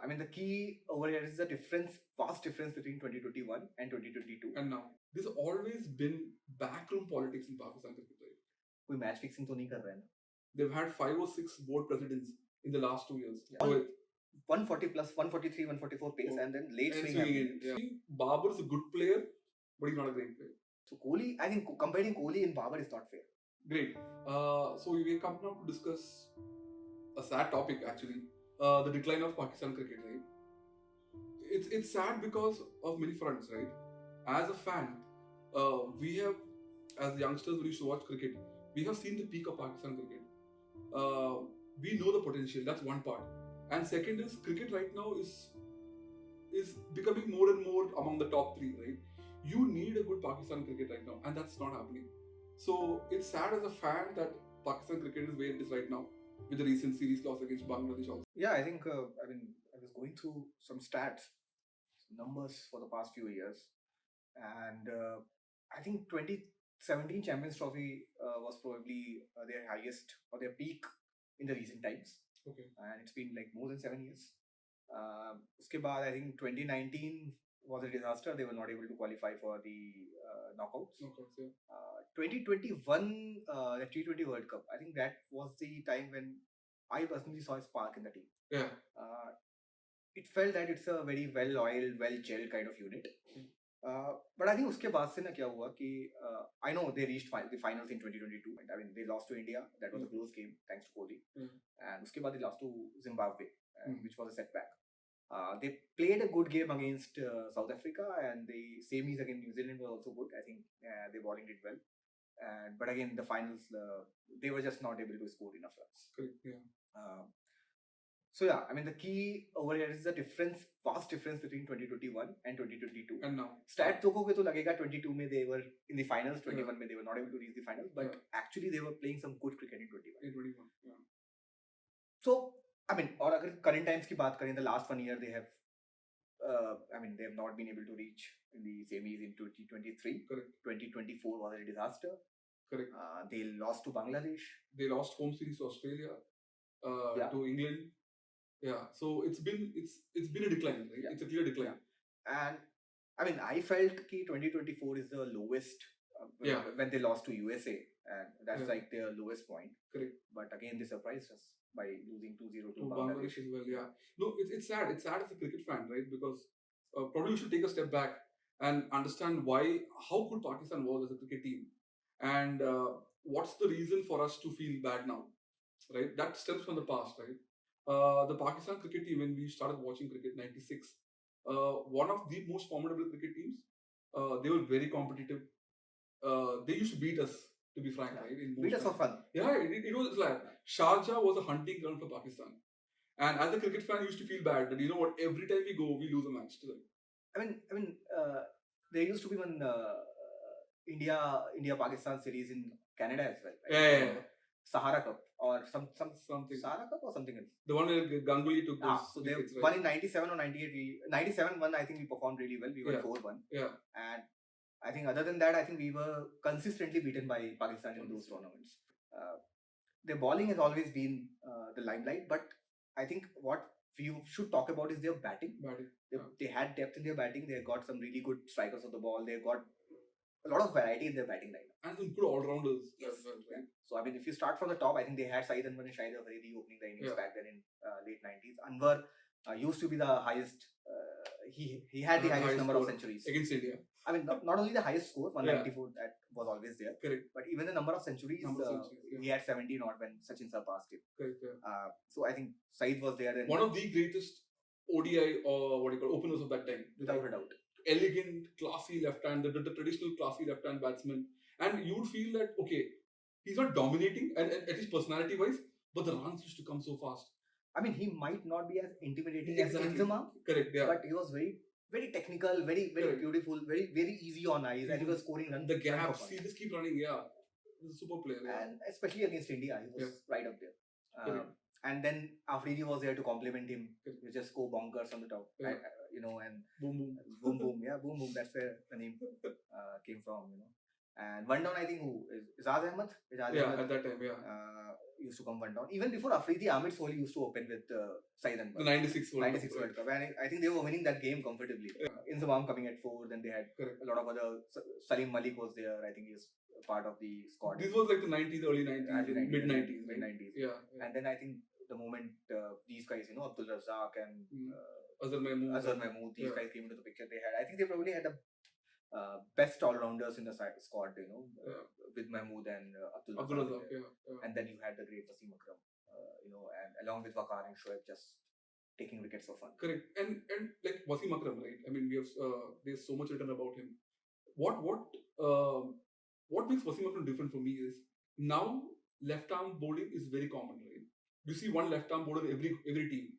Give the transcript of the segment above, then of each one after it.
I mean, the key over here is the vast difference between 2021 and 2022. And now, there's always been backroom politics in Pakistan cricket, right? कोई match fixing तो नहीं कर रहा है ना? They've had 5 or 6 board presidents in the last 2 years. Yeah. 140 plus 143, 144 pace, and then late swing. Yeah. Babar is a good player, but he's not a great player. So Kohli, I think comparing Kohli and Babar is not fair. Great. So we come now to discuss a sad topic actually, the decline of Pakistan cricket, right? It's sad because of many fronts, right? As a fan, we have, as youngsters who used to watch cricket, we have seen the peak of Pakistan cricket. We know the potential. That's one part. And second is cricket right now is becoming more and more among the top 3, right? You need a good Pakistan cricket right now, and that's not happening. So it's sad as a fan that Pakistan cricket is where it is right now, with the recent series loss against Bangladesh also. Yeah, I think, I was going through some stats, some numbers for the past few years, and I think 2017 Champions Trophy was probably their highest or their peak in the recent times. Okay. And it's been like more than 7 years. Uske baad, I think 2019 was a disaster. They were not able to qualify for the knockouts. Yeah. 2021, the T20 World Cup, I think that was the time when I personally saw a spark in the team. Yeah. It felt that it's a very well-oiled, well-gelled kind of unit. But I think uske baad se na kya hua ki I know they reached the finals in 2022. I mean, they lost to India. That was a close game thanks to Kohli. And uske baad they lost to Zimbabwe, which was a setback. They played a good game against South Africa, and the semis against New Zealand were also good. I think the bowling did well. But again, the finals, they were just not able to score enough runs. Correct, yeah. So yeah, I mean, the key over here is the vast difference between 2021 and 2022. And now, stat देखोगे तो लगेगा 22 में they were in the finals, 21 में they were not able to reach the finals, but actually they were playing some good cricket in 21. In 21, yeah. So I mean, और अगर current times की बात करें, the last 1 year they have, they have not been able to reach in the semis in 2023. Correct. 2024 was a disaster. Correct. They lost to Bangladesh. They lost home series to Australia, to England. Yeah, so it's been a decline, right? Yeah. It's a clear decline. Yeah. And I mean, I felt that 2024 is the lowest when they lost to USA, and that's like their lowest point. Correct. But again, they surprised us by losing 2-0 to Bangladesh as well. Yeah. No, it's sad. It's sad as a cricket fan, right? Because probably we should take a step back and understand how good Pakistan was as a cricket team, and what's the reason for us to feel bad now, right? That stems from the past, right? The Pakistan cricket team, when we started watching cricket in '96, one of the most formidable cricket teams. They were very competitive. They used to beat us, to be frank, right? Beat us for fun. Yeah, it was like Sharjah was a hunting ground for Pakistan. And as a cricket fan, you used to feel bad that, you know what, every time we go, we lose a match to them. I mean, there used to be one India-Pakistan series in Canada as well. Right? Yeah. Sahara Cup or something. Sahara Cup or something else. The one where Ganguly took those. So they won in 97 or 98. 97 one, I think we performed really well. We won 4-1. Yeah. And I think other than that, I think we were consistently beaten by Pakistan in those tournaments. Their bowling has always been the limelight, but I think what we should talk about is their batting. They had depth in their batting. They got some really good strikers of the ball. They got a lot of variety in their batting lineup. And some good all-rounders as well, right? Yeah. So, I mean, if you start from the top, I think they had Saeed Anwar and Shahid Afridi opening the innings back then in late 90s. Anwar used to be the highest, he had the highest number of centuries. Against India. I mean, not only the highest score, 194, that was always there. Correct. But even the number of centuries, he had 17 odd when Sachin surpassed him. Correct, yeah. So, I think Saeed was there. One of the greatest ODI or openers of that time. Without a doubt. Elegant, classy left-hand, the traditional classy left-hand batsman. And you would feel that, okay, he's not dominating, and at least personality-wise, but the runs used to come so fast. I mean, he might not be as intimidating as Inzamam. Correct, yeah. But he was very, very technical, very beautiful, very, very easy on eyes, and he was scoring runs. The gaps, he just keep running, yeah. He's a super player. Yeah. And especially against India, he was right up there. And then Afridi was there to compliment him. You just go bonkers on the top, and boom. Yeah, boom. That's where the name came from. And one down, I think who is Ijaz Ahmed? At that time, Used to come one down. Even before Afridi, Amir Soli used to open with Saeed Anwar. The 96 World 96 Cup. World Cup. And I think they were winning that game comfortably. Inzamam coming at 4, then they had Correct. a lot of other. Salim Malik was there. I think he was part of the squad. This was like the 90s, early 90s, mid 90s. Mid 90s. Yeah. And then I think the moment these guys, Abdul Razak and Azhar Mahmood, these guys came into the picture, I think they probably had the best all-rounders in the squad, with Mahmood and Abdul Razak. And then you had the great Wasim Akram, and along with Waqar and Shoaib just taking wickets for fun. Correct. And like Wasim Akram, right? I mean, we have there's so much written about him. What makes Wasim Akram different for me is now left arm bowling is very common, right? You see one left arm bowler every team.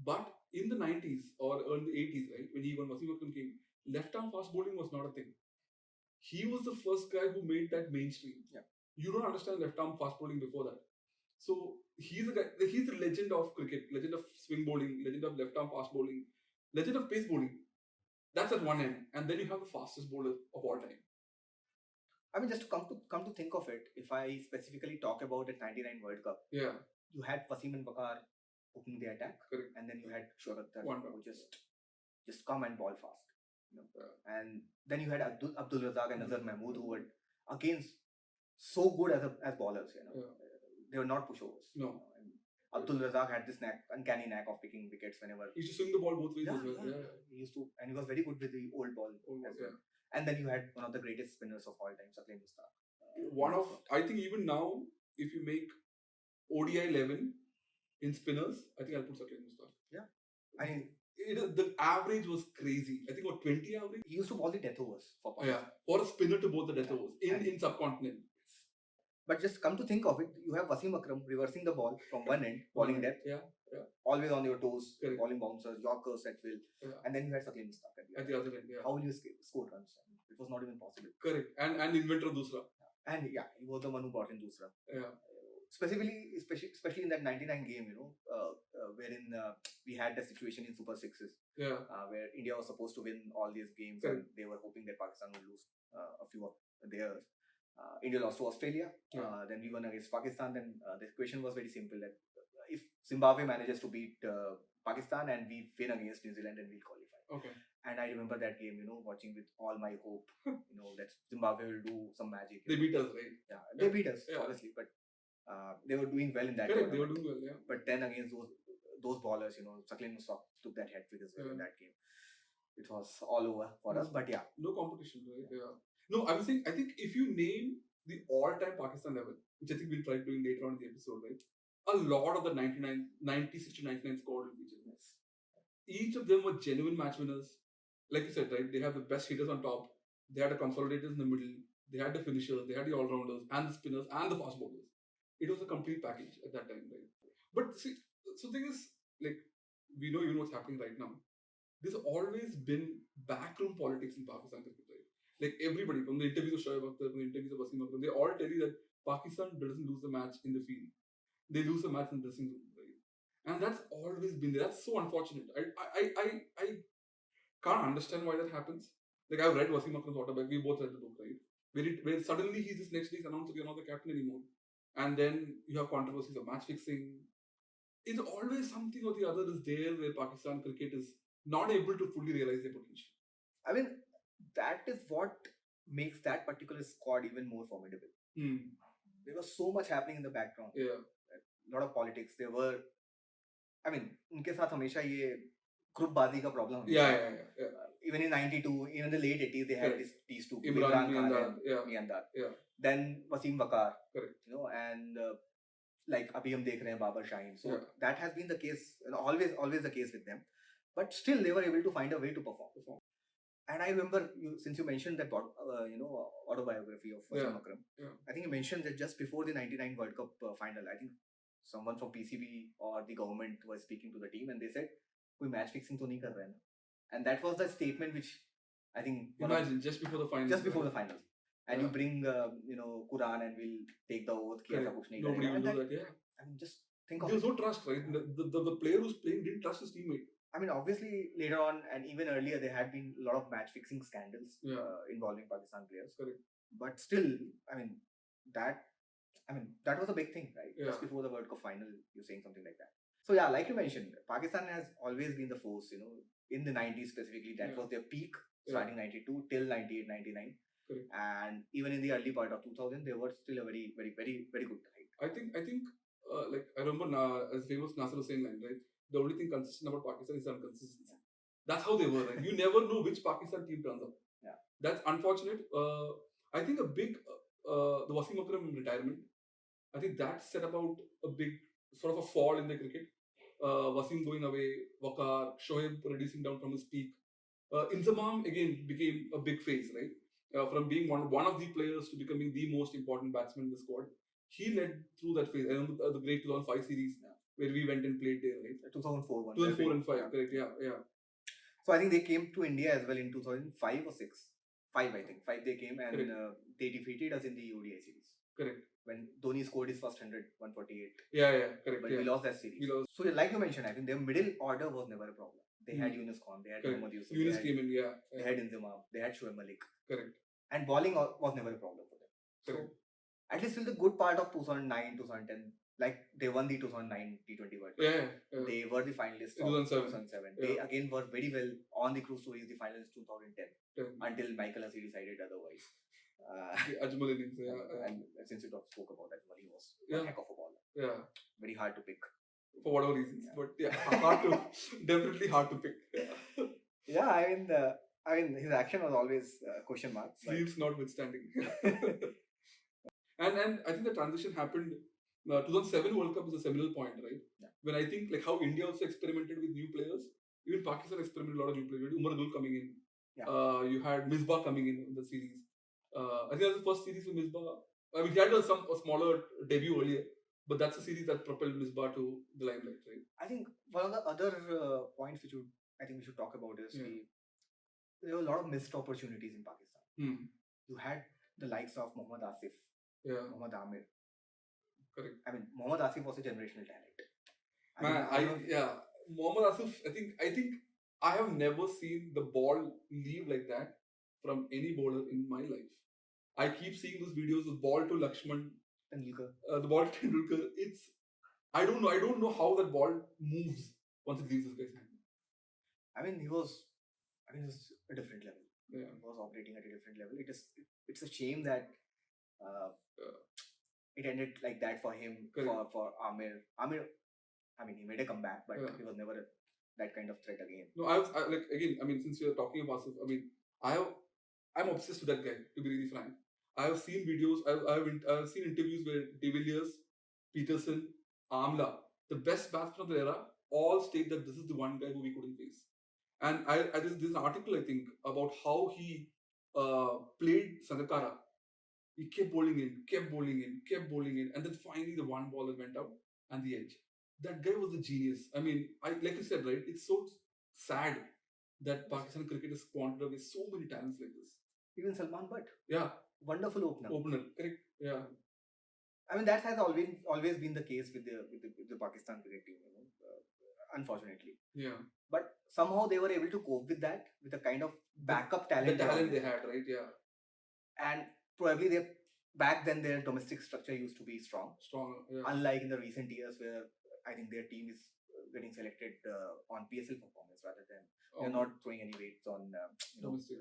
But in the 90s or early 80s, right, when Wasim Akram came, left arm fast bowling was not a thing. He was the first guy who made that mainstream. Yeah. You don't understand left arm fast bowling before that. So he's a guy. He's the legend of cricket, legend of swing bowling, legend of left arm fast bowling, legend of pace bowling. That's at one end, and then you have the fastest bowler of all time. I mean, just to come to think of it, if I specifically talk about the '99 World Cup, you had Wasim and Waqar opening the attack, correct, and then you had Shoaib who just come and ball fast, and then you had Abdul Razak and Azhar Mahmood who were again so good as bowlers, they were not pushovers. No. Abdul Razak had this uncanny knack of picking wickets whenever. He used to swing the ball both ways as well. He used to, and he was very good with the old ball as well. And then you had one of the greatest spinners of all time, Shaheen. I think even now, if you make ODI 11 in spinners, I think I'll put Shaheen. Yeah. I mean, the average was crazy. I think about 20 average. He used to ball the death overs for Pakistan. Yeah, for a spinner to bowl the death overs in subcontinent. But just come to think of it, you have Wasim Akram reversing the ball from one end, bowling depth, always on your toes, bowling bouncers, Yorkers at will, and then you had Shaheen at the other end. How will you score runs? It was not even possible. Correct. And inventor of Dusra. And he was the one who brought in Dusra. Yeah. Especially in that '99 game, wherein we had the situation in Super Sixes, where India was supposed to win all these games, and they were hoping that Pakistan would lose a few of theirs. India lost to Australia, then we won against Pakistan. Then the equation was very simple: that if Zimbabwe manages to beat Pakistan and we win against New Zealand, then we'll qualify. Okay. And I remember that game, watching with all my hope, that Zimbabwe will do some magic. They beat us, right? Yeah, they beat us, honestly, but they were doing well in that game. They were doing well, yeah. But then against those bowlers, Shaheen took that hat-trick as well in that game. It was all over for us, but yeah. No competition, right? Yeah. No, I think if you name the all-time Pakistan level, which I think we'll try doing later on in the episode, right? A lot of the 96 to 99 squad will be genuine. Each of them were genuine match winners. Like you said, right? They have the best hitters on top. They had the consolidators in the middle. They had the finishers. They had the all-rounders and the spinners and the fast bowlers. It was a complete package at that time, right? But see, so the thing is, like, we know what's happening right now. There's always been backroom politics in Pakistan cricket, right? Like everybody, from the interviews of Shoaib Akhtar, from the interviews of Wasim Akram, they all tell you that Pakistan doesn't lose the match in the field. They lose the match in the dressing room, right? And that's always been there. That's so unfortunate. I can't understand why that happens. Like, I've read Wasim Akram's autobiography. We both read the book, right? Where suddenly he's just next day announced that you're not the captain anymore. And then you have controversies of match fixing. It's always something or the other is there where Pakistan cricket is not able to fully realize their potential. I mean, that is what makes that particular squad even more formidable. There was so much happening in the background. Yeah. A lot of politics. There were, I mean, उनके साथ हमेशा ये group बाजी का problem. Yeah. Even in '92, even in the late '80s, they had these two. Imran Khan and Andar. Yeah. Then Wasim Waqar. Correct. And like अभी हम देख रहे हैं Babar Shaheen. So that has been the case, always the case with them. But still, they were able to find a way to perform. And I remember, since you mentioned that autobiography of Wasim Akram, I think you mentioned that just before the '99 World Cup final, I think someone from PCB or the government was speaking to the team, and they said, "कोई match fixing तो नहीं कर रहे हैं." And that was the statement which I think. Imagine just before the finals. Just before the finals, and you bring Quran and we'll take the oath. Nobody will do that. Yeah. I mean, just think of There's no trust, right? The player who's playing didn't trust his teammate. I mean, obviously, later on and even earlier, there had been a lot of match fixing scandals involving Pakistan players. Correct. but still, I mean, that that was a big thing, right? Yeah. Just before the World Cup final, you're saying something like that. So yeah, like you mentioned, Pakistan has always been the force. In the 90s specifically, that was their peak, starting 92 till 98, 99. Correct. And even in the early part of 2000, they were still a very, very, very, very good side. I think like I remember as famous Nasser Hussain line, right? The only thing consistent about Pakistan is inconsistency. That's how they were, right? You never know which Pakistan team turns up. Yeah. That's unfortunate. I think a big the Wasim Akram retirement, I think that set about a big sort of a fall in the cricket. Wasim going away, Waqar, Shoaib reducing down from his peak. Inzamam again became a big phase, right? From being one of the players to becoming the most important batsman in the squad. He led through that phase. I remember the great 2005 series where we went and played there, right? 2004 one. 2004 and 5, correct, yeah. So I think they came to India as well in 2005 or 6. 5, I think. 5 they came and they defeated us in the ODI series. Correct. When Dhoni scored his first 100, 148. Yeah, correct. But we lost that series. So like you mentioned, I think their middle order was never a problem. They had Younis Khan, they had Mohammad Yusuf. Younis came in, They had Inzamam, they had Shoaib Malik. Correct. And bowling was never a problem for them. Correct. So at least till the good part of 2009, 2010, like they won the 2009 T20 World Cup. Yeah. They were the finalists of 2007. They again were very well on the cruise to reach the finals 2010 until Michael Asif decided otherwise. Ajmal innings, and since you spoke about Ajmal, he was a heck of a bowler. Yeah. Very hard to pick. For whatever reasons, but definitely hard to pick. Yeah, I mean, his action was always a question mark. Sleeves notwithstanding. and I think the transition happened. 2007 World Cup is a seminal point, right? Yeah. When I think like how India also experimented with new players, even Pakistan experimented a lot of new players. Umar Abdul coming in. Yeah. You had Misbah coming in the series. I think that was the first series for Misbah. I mean, he had a smaller debut earlier, but that's a series that propelled Misbah to the limelight, right? I think one of the other points which I think we should talk about is there were a lot of missed opportunities in Pakistan. You had the likes of Mohammad Asif, Mohammad Amir. Correct. I mean, Mohammad Asif was a generational talent. Mohammad Asif. I think I have never seen the ball leave like that from any bowler in my life. I keep seeing those videos of ball to Lakshman, the ball to Tendulkar. I don't know how that ball moves once it leaves this guy's hand. I mean, he was a different level. Yeah. He was operating at a different level. It's a shame that it ended like that for him. Correct. For Amir. I mean, he made a comeback, but he was never that kind of threat again. No, since you're talking about Asif, I'm obsessed with that guy, to be really frank. I have seen videos, I've seen interviews where De Villiers, Peterson, Amla, the best batsmen of the era, all state that this is the one guy who we couldn't face. And there's an article, I think, about how he played Sangakkara. He kept bowling in, and then finally the one ball that went out and the edge. That guy was a genius. I mean, like you said, right? It's so sad that Pakistan cricket has squandered away so many talents like this. Even Salman Butt. Yeah. Wonderful opener. Correct. Yeah. I mean, that has always been the case with the Pakistan cricket team, unfortunately. Yeah. But somehow they were able to cope with that, with the kind of backup talent. The talent they had, right? Yeah. And probably back then their domestic structure used to be strong. Stronger. Yeah. Unlike in the recent years where I think their team is getting selected on PSL performance rather than they're not throwing any weights on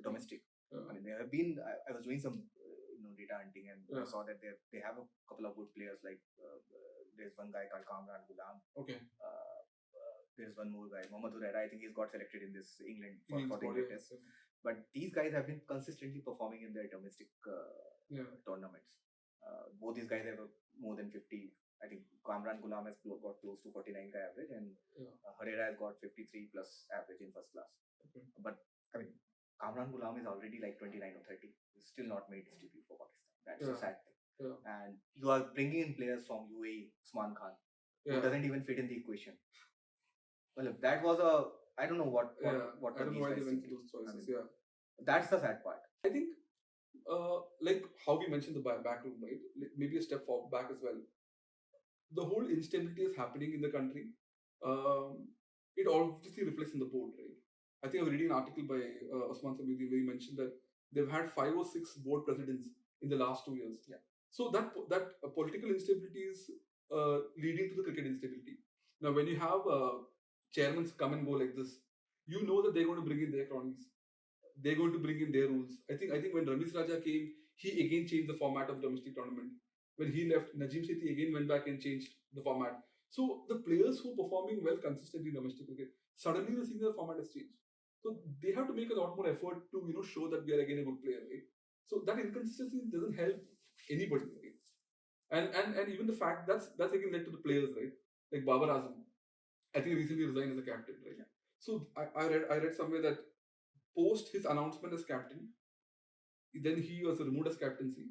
domestic. Yeah. I mean, there have been. I was doing some data hunting and I saw that they have a couple of good players. Like there's one guy called Kamran Ghulam. Okay. There's one more guy, Mohammad Huraira. I think he's got selected in this England for the England test. But these guys have been consistently performing in their domestic tournaments. Both these guys have more than 50. I think Kamran Ghulam has got close to 49 average, and Huraira has got 53 plus average in first class. Okay. But I mean, Kamran Ghulam is already like 29 or 30. He's still not made his debut for Pakistan. That's a sad thing. Yeah. And you are bringing in players from UAE, Usman Khan, who doesn't even fit in the equation. Well, if that was I don't know what I don't know why they went those choices. That's the sad part. I think, like how we mentioned the back room, right? Maybe a step back as well. The whole instability is happening in the country. It obviously reflects in the board, right? I think I was reading an article by Osman Samidi where he mentioned that they've had 5 or 6 board presidents in the last 2 years. Yeah. So that political instability is leading to the cricket instability. Now, when you have chairmen come and go like this, you know that they're going to bring in their cronies. They're going to bring in their rules. I think when Ramesh Raja came, he again changed the format of the domestic tournament. When he left, Najim Sethi again went back and changed the format. So the players who are performing well consistently in domestic cricket, suddenly the senior format has changed. So they have to make a lot more effort to show that we are again a good player, right? So that inconsistency doesn't help anybody, right? And even the fact that's again led to the players, right? Like Babar Azam, I think recently resigned as a captain, right? Yeah. So I read somewhere that post his announcement as captain, then he was removed as captaincy,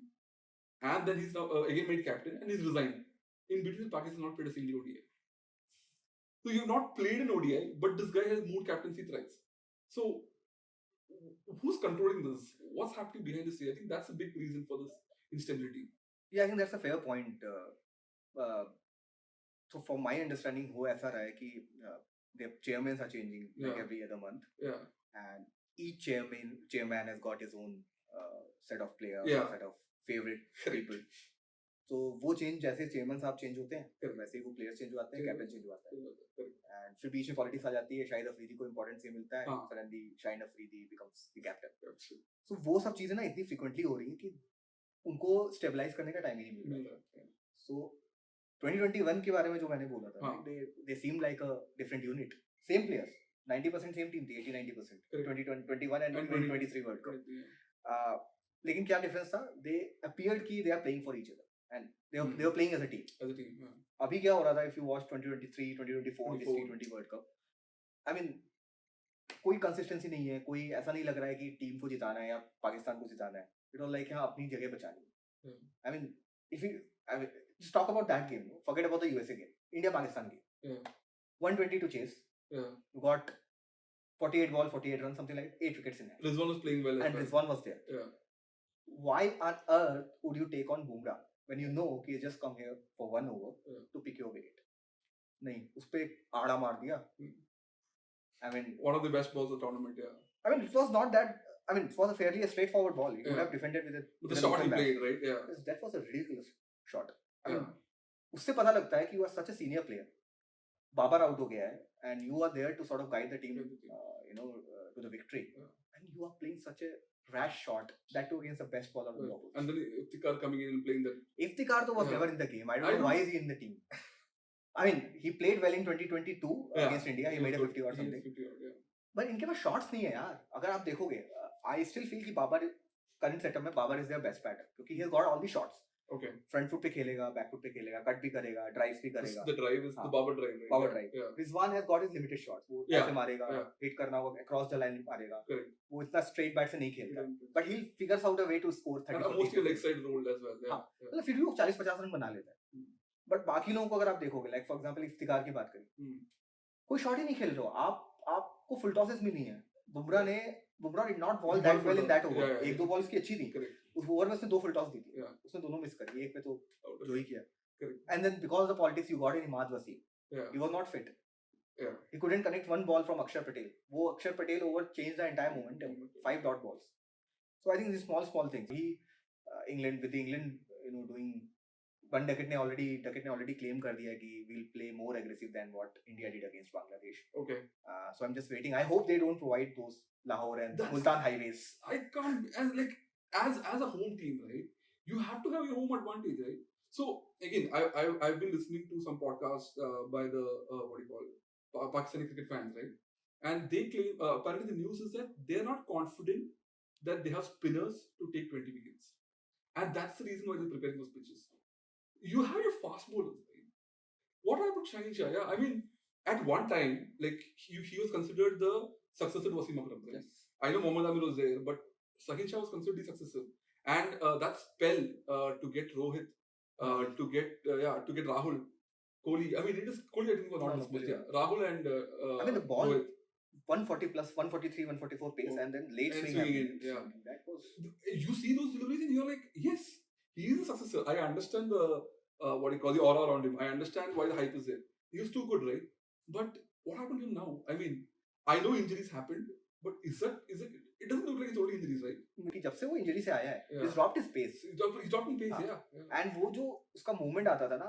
and then he's now again made captain and he's resigned. In between, Pakistan not played a single ODI. So you've not played an ODI, but this guy has moved captaincy thrice. So who's controlling this? What's happening behind the scenes? I think that's a big reason for this instability. Yeah, I think that's a fair point. So from my understanding, हो ऐसा रहा है कि their chairmen are changing like every other month. Yeah. And each chairman has got his own set of players, set of favorite people. तो वो change जैसे chairman साहब change होते हैं वैसे ही वो प्लेयर्स चेंज हो जाते हैं, कैप्टन चेंज हो जाता है, एंड फिर बीच में पॉलिटिक्स आ जाती है. शाहिद अफरीदी को इंपॉर्टेंस ये मिलता है, suddenly Shaheen Afridi becomes the captain. So वो सब चीजें ना इतनी फ्रीक्वेंटली हो रही है कि उनको स्टेबलाइज करने का टाइम ही नहीं मिल रहा. सो 2021 के बारे में जो मैंने बोला था, they seem like a different unit, same players, 90% same team थी, 80-90% 2021 एंड 2023 वर्ल्ड कप. लेकिन क्या डिफरेंस था? दे अपीयर्ड कि they are playing for each other and they were playing as a team. Yeah. अभी क्या हो रहा था? If you watch 2023, 2024, this T20 World Cup, I mean, कोई कंसिस्टेंसी नहीं है, कोई ऐसा नहीं लग रहा है कि टीम को जिताना है या पाकिस्तान को जिताना है. It was like हाँ अपनी जगह बचानी है. I mean, just talk about that game. Forget about the USA game. India-Pakistan game. 120 to chase. You got 48 ball, 48 runs, something like 8 wickets in hand. Rizwan was playing well. And Rizwan was there. Yeah. Why on earth would you take on Bumrah when you know he just come here for one over to pick your wicket? नहीं, उस पे आड़ा मार दिया. I mean, one of the best balls of the tournament. Yeah. I mean, it was not that. I mean, it was a fairly straightforward ball. He could have defended with the shot he played, right? Yeah. That was a ridiculous shot. I mean, उससे पता लगता है कि you are such a senior player. Babar out हो गया है, and you are there to sort of guide the team, to the victory. And you are playing such a rash shot, that too against the best bowler of the opposition. And then Iftikhar coming in and playing that. Iftikhar was never in the game. I don't know why is he in the team. I mean, he played well in 2022 against India. He made a 50 or something. 50 yeah. But इनके पास shots नहीं है यार. अगर आप देखोगे, I still feel कि Babar current setup में Babar is their best batter क्योंकि he has got all the shots. Okay. Front foot पे खेलेगा, back foot पे खेलेगा, cut भी करेगा, drives भी करेगा. The drive is the Babar drive. Right? Babar drive. Yeah. Rizwan has got his limited shots. वो ऐसे मारेगा, hit करना होगा, across the line मारेगा. Correct. वो इतना straight bat से नहीं खेलता. But he figures out a way to score 30. And mostly leg side rolled as well. Yeah. मतलब फिर भी वो 40-50 रन बना लेता है. But बाकी लोगों को अगर आप देखोगे, like for example इफ्तिखार की बात करें, कोई शॉट ही नहीं खेल रहे हो. आपको फुल टॉसेस भी नहीं है. Bumrah did not ball that well in that over. एक दो बॉल उसकी अच्छी थी. उस ओवर में उसने 2 फुल टॉस दी थी. उसने दोनों मिस करी. एक पे तो जो ही किया. And then because of the politics you got in Wasim. He was not fit. He couldn't connect one ball from Akshar Patel. वो Akshar Patel over changed the entire momentum. 5 dot balls. So I think these small things. England doing one Duckett ने already claim कर दिया कि we'll play more aggressive than what India did against Bangladesh. Okay. So I'm just waiting. I hope they don't provide those Lahore and Multan highways. I can't, as a home team, right? You have to have your home advantage, right? So again, I've been listening to some podcasts by the Pakistani cricket fans, right? And they claim apparently the news is that they're not confident that they have spinners to take 20 wickets, and that's the reason why they're preparing those pitches. You have your fast bowlers, right? What about Shaheen Shah? Yeah, I mean, at one time, like he was considered the successor to Wasim Akram, right? Yes. I know Mohammad Amir was there, but Shaheen Shah was considered the successor, and that spell to get Rohit, to get Rahul, Kohli. I mean, it is Kohli. I think was not on the yeah. Rahul and I mean the ball. Rohit. 140 plus 143, 144 pace, and then late swing. Yeah. That was. You see those deliveries, and you're like, yes, he is a successor. I understand the the aura around him. I understand why the hype is there. He was too good, right? But what happened to him now? I mean, I know injuries happened, But is it? It doesn't look like it's only injuries, right? कि जब से वो injury से आया है, Yeah. he's dropped his pace. He's dropping pace, हाँ. yeah. And वो जो उसका movement आता था ना,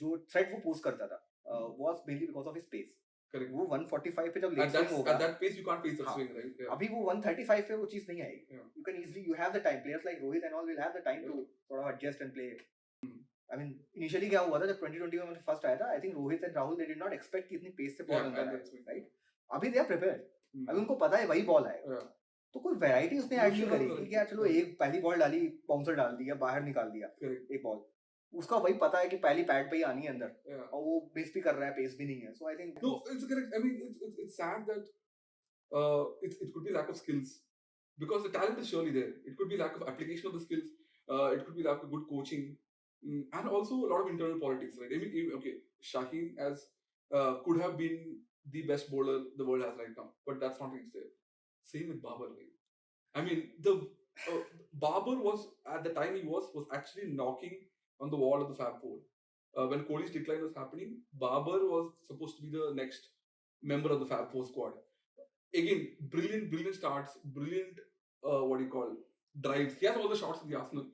जो threat वो post करता था, was mainly because of his pace. Correct. वो 145 पे जब leg swing होगा, at that pace you can't pace that हाँ. swing, right? Yeah. अभी वो 135 पे वो चीज नहीं आएगी. Yeah. You can easily, you have the time. Players like Rohit and all will have the time to sort of adjust and play. I mean, initially क्या हुआ था जब 2020 में first आया था, I think Rohit and Rahul they did not expect कि इतनी pace से ball अंदर आए, right? अभी they are prepared. अभी उनको पता है वही बॉल आएगा. तो कोई वैरायटी उसने ऐड नहीं करी कि यार चलो एक पहली बॉल डाली, बाउंसर डाल दिया, बाहर निकाल दिया एक बॉल. उसका वही पता है कि पहली पैड पे ही आनी है अंदर, और वो मिस भी कर रहा है, पेस भी नहीं है. So I think no, it's correct. I mean, it's sad that it could be lack of skills, because the talent is surely there. It could be lack of application of the skills. It could be lack of good coaching, and also a lot of internal politics, right? I mean, okay, Shaheen could have been the best bowler the world has right now, but that's not reached there. Same with Babar, right? I mean, the Babar was at the time he was actually knocking on the wall of the Fab Four. When Kohli's decline was happening, Babar was supposed to be the next member of the Fab Four squad. Again, brilliant starts, brilliant drives. He has all the shots in the arsenal.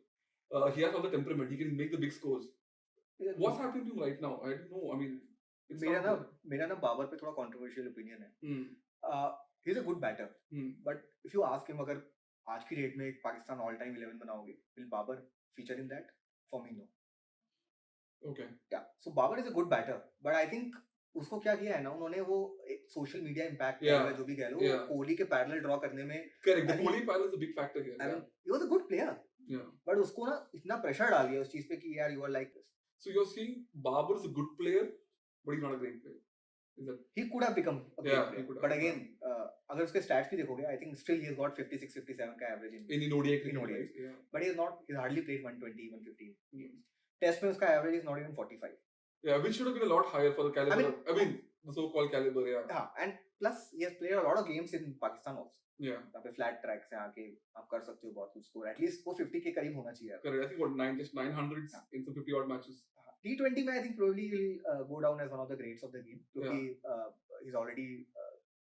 He has all the temperament. He can make the big scores. What's happening to him right now? I don't know. I mean, मेरा ना बाबर पे थोड़ा controversial opinion है. He's a good batter, but if you ask him अगर आज की date में एक पाकिस्तान all time 11 बनाओगे, will Babar feature in that? For me, no. Okay. Yeah. So Babar is a good batter, but I think उसको क्या किया है ना उन्होंने, वो एक social media impact किया है, जो भी कह लो, कोहली के parallel draw करने में. Correct. The Kohli parallel is a big factor here. I mean, he was a good player. Yeah. But उसको ना इतना pressure डाल दिया उस चीज पे कि यार you are like this. So you're saying Babar is a good player, but he's not a great player. He could have become a great player, but again, अगर उसके stats भी देखोगे, I think still he has got 56-57 का average in ODI. Yeah. But he's hardly played 120-115 games. Test में उसका average is not even 45. Yeah, which should have been a lot higher for the caliber. I mean the so-called caliber, yeah. Yeah, and plus he has played a lot of games in Pakistan also. Yeah. यहाँ पे flat tracks हैं आके आप कर सकते हो बहुत कुछ score. At least वो 50 के करीब होना चाहिए. Correct. I think just 900s in some 50 odd matches. T20 में I think probably he'll go down as one of the greats of the game, क्योंकि he's already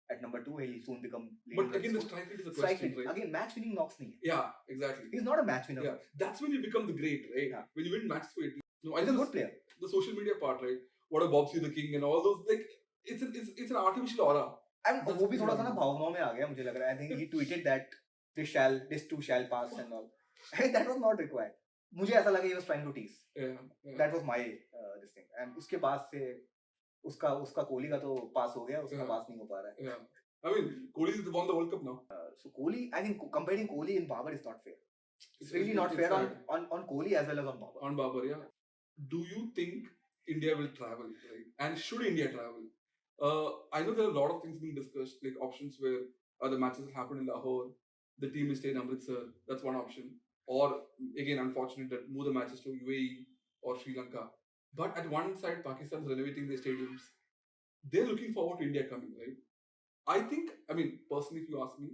at number 2. He'll soon become. But again, the strike rate is a question, right? Again, match winning knocks नहीं है. Yeah, exactly. He's not a match winner. Yeah, that's when you become the great, right? Yeah. When you win matches for 80. No, he's a good player. The social media part, right? What a Bobsy the King and all those, like it's an artificial aura. And वो भी थोड़ा सा ना भावनाओं में आ गया मुझे लग रहा है. I think he tweeted that this too shall pass and all. That was not required. मुझे ऐसा लगा he was trying to tease. Yeah. That was my this thing. And उसके बाद से उसका कोहली का तो पास हो गया, उसका पास नहीं हो पा रहा है. Yeah. I mean, Kohli has won the World Cup now. So Kohli, I think comparing Kohli and Babar is not fair. It's really not fair on Kohli as well as on Babar. On Babar, yeah. Do you think India will travel, right? And should India travel? I know there are a lot of things being discussed, like options where the matches happen in Lahore, the team will stay in Amritsar. That's one option. Or again, unfortunate that move the matches to UAE or Sri Lanka. But at one side, Pakistan is renovating their stadiums. They're looking forward to India coming, right? I think, I mean, personally, if you ask me,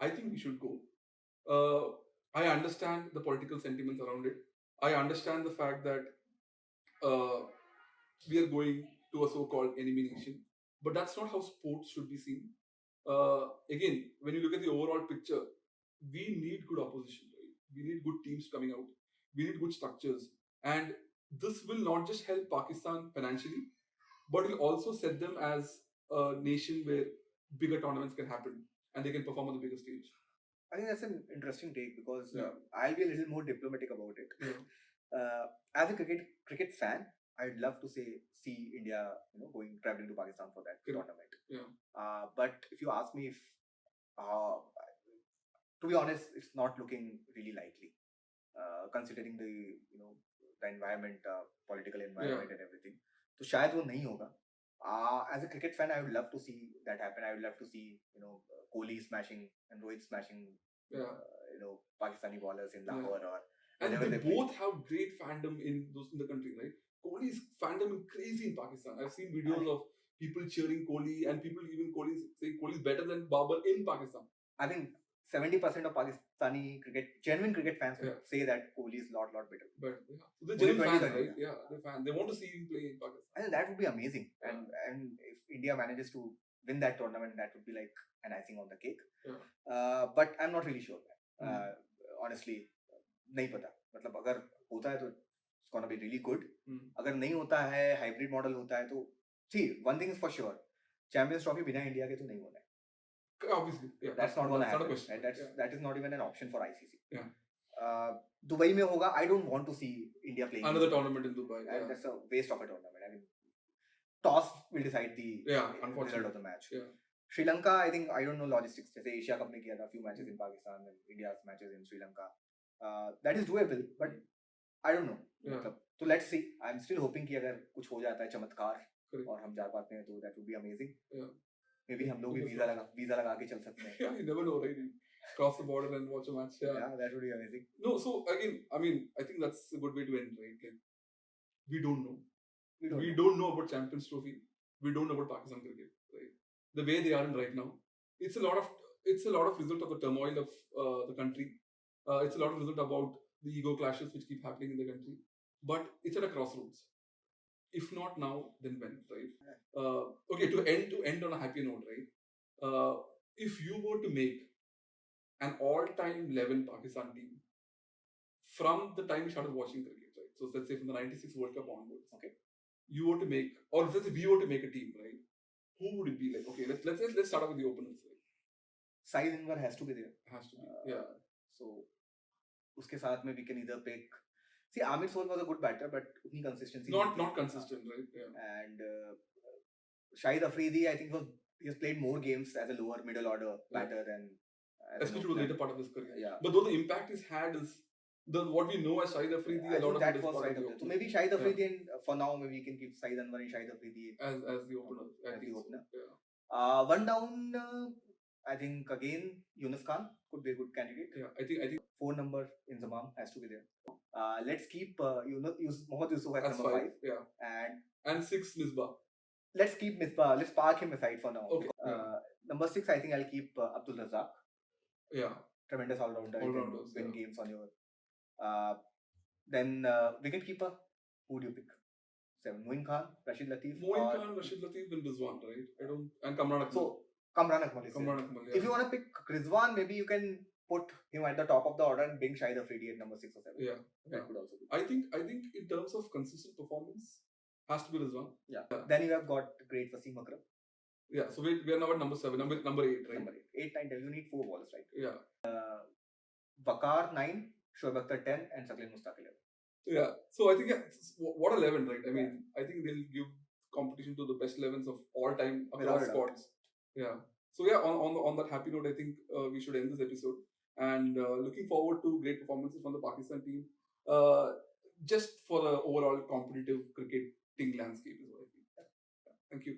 I think we should go. I understand the political sentiments around it. I understand the fact that we are going to a so-called enemy nation. But that's not how sports should be seen. Again, when you look at the overall picture, we need good opposition, right? We need good teams coming out. We need good structures. And this will not just help Pakistan financially, but will also set them as a nation where bigger tournaments can happen and they can perform on the bigger stage. I think that's an interesting take because I'll be a little more diplomatic about it. Yeah. As a cricket fan, I'd love to see India, traveling to Pakistan for that tournament. Yeah. But if you ask me if, to be honest, it's not looking really likely, considering the environment, political environment and everything. So शायद वो नहीं होगा. As a cricket fan, I would love to see that happen. I would love to see, Kohli smashing and Rohit smashing, Pakistani bowlers in Lahore or. And they both have great fandom in the country, right? Kohli's fandom is crazy in Pakistan. I've seen videos of people cheering Kohli and people even saying Kohli is better than Babar in Pakistan. I think 70% of Pakistani genuine cricket fans would say that Kohli is lot better. But so they're genuine fans, right? Yeah, they're fans. They want to see him play in Pakistan. I think that would be amazing. And if India manages to win that tournament, that would be like an icing on the cake. Yeah. But I'm not really sure, man. Honestly, नहीं पता. मतलब अगर होता है तो it's gonna be really good. अगर नहीं होता है, hybrid model होता है तो see, one thing is for sure, Champions Trophy बिना इंडिया के तो नहीं होना है. Obviously, yeah. That's not gonna happen. Not a question. Right? That is not even an option for ICC. Yeah. Dubai में होगा. I don't want to see India playing another tournament in Dubai. And that's a waste of a tournament. I mean, toss will decide the result of the match. Yeah. Sri Lanka, I think, I don't know logistics. जैसे Asia Cup में किया था, few matches in Pakistan and India's matches in Sri Lanka. That is doable, but I don't know. Yeah. So let's see. I'm still hoping कि अगर कुछ हो जाता है चमत्कार और हम जा पाते हैं तो that would be amazing. Yeah. Maybe हम लोग भी वीजा लगा के चल सकते हैं. Yeah, you never know, right? Cross the border and watch a match. Yeah, that would be amazing. No, so again, I mean, I think that's a good way to end, right? Like, we don't know. We don't know about Champions Trophy. We don't know about Pakistan cricket, right? The way they are in right now, it's a lot of result of the turmoil of the country. It's a lot of result about the ego clashes which keep happening in the country. But it's at a crossroads. If not now, then when, right? Okay, to end on a happy note, right? If you were to make an all-time 11 Pakistan team from the time you started watching cricket, right? So let's say from the '96 World Cup onwards, okay, you were to make, or let's say we were to make a team, right? Who would it be? Like, okay, let's start off with the openers. Right? Saeed Anwar has to be there. Has to be, yeah. So, उसके साथ में we can either pick. See, Amir was a good batter, but उतनी consistency. Not consistent, right? Yeah. And Shahid Afridi, I think he has played more games as a lower middle order batter than. Especially to the later part of his career. Yeah. But though the impact he's had is what we know as Shahid Afridi, a lot of that was right up there. So maybe Shahid Afridi, and for now maybe we can keep Saeed Anwar and Shahid Afridi as the opener. As the opener. Yeah. One down, I think again Yunus Khan could be a good candidate. Yeah, I think 4 number Inzamam has to be there. Let's keep Mohammad Yusuf as number 5. Yeah. And 6 Misbah. Let's keep Misbah. Let's park him aside for now. Okay. Number 6, I think I'll keep Abdul Razak. Yeah. Tremendous all-rounder. All-rounders, win games on your. Then wicketkeeper. Who would you pick? 7. Moin Khan, Rashid Latif. Rashid Latif, then Rizwan, right? And Kamran Akmal. So Kamran Akmal is Kamran Akmal, yeah. If you want to pick Rizwan, maybe you can put him at the top of the order and bring Shahid Afridi at number 6 or 7. Yeah. That could also be. I think in terms of consistent performance, has to be Rizwan. Yeah. Then you have got great Wasim Akram. Yeah, so we are now at number 7, number 8, right? Number 8. 8, 9, 10. You need 4 balls, right? Yeah. Waqar 9, Shoaib Akhtar 10, and Shakil Mushtaq 11. Yeah. So I think what 11, right? I mean, I think they'll give competition to the best 11s of all time across squads. Yeah. So yeah, on that happy note, I think we should end this episode. And looking forward to great performances from the Pakistan team. Just for the overall competitive cricketing landscape is what I think. Yeah. Thank you.